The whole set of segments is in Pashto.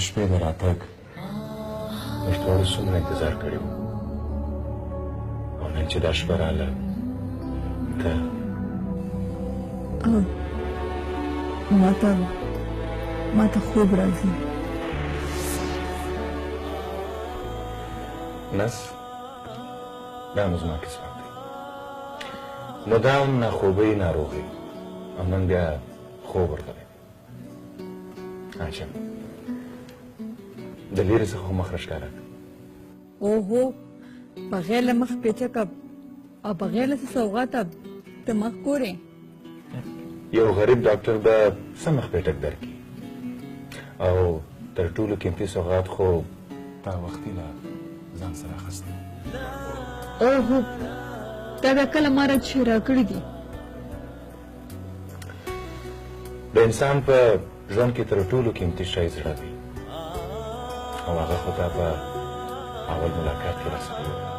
شپې د راتګ موږ دواړو څومره انتظار کړی و او نن چې دا شپه راغله ته ماته خوب راځي. نس دا نو زما قسمت دی مدام ناخوبۍ ناروغي او نن بیا خوب ورغلی اچھا د لیرې څخه خو مخ راښکاره اوهو بغیر له مخ پیچکه او بغیر له سوغاته ته مخ ګورې. یو غریب ډاکټر به څه مخ پیټک درکړي او تر ټولو قیمتي سوغات خو تا وختي له ځان سره اخیستی. اوهو تا به کله ما راڅخه راکړي دي. د انسان په ژوند کې تر ټولو قیمتي شی زړه دی او هغه خو تا په اول ملاقات کې راسره وویل.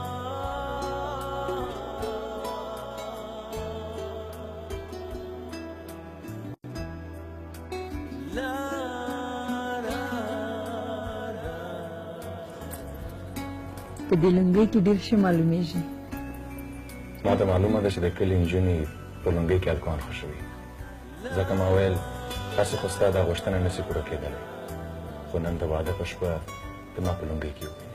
په دې لنګۍ کې ډېر ښه معلومیږي. ما ته معلومه ده چې د کلي نجونې په لنګۍ کې الکوان خوښوي ځکه ما ویل هسې خو ستا دا غوښتنه نسي پوره کېدلی خو نن د واده په شپه ته ما په لنګۍ کې ووینې.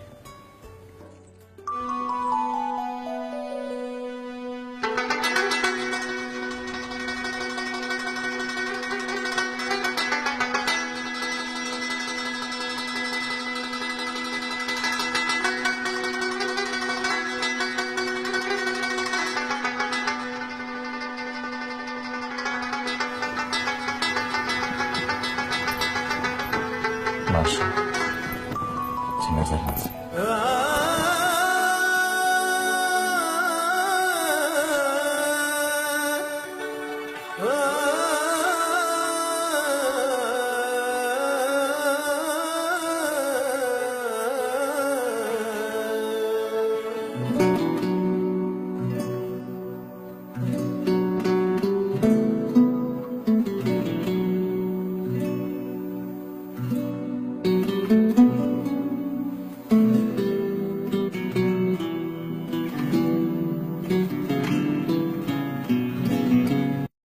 ماشي چې نظر راځي.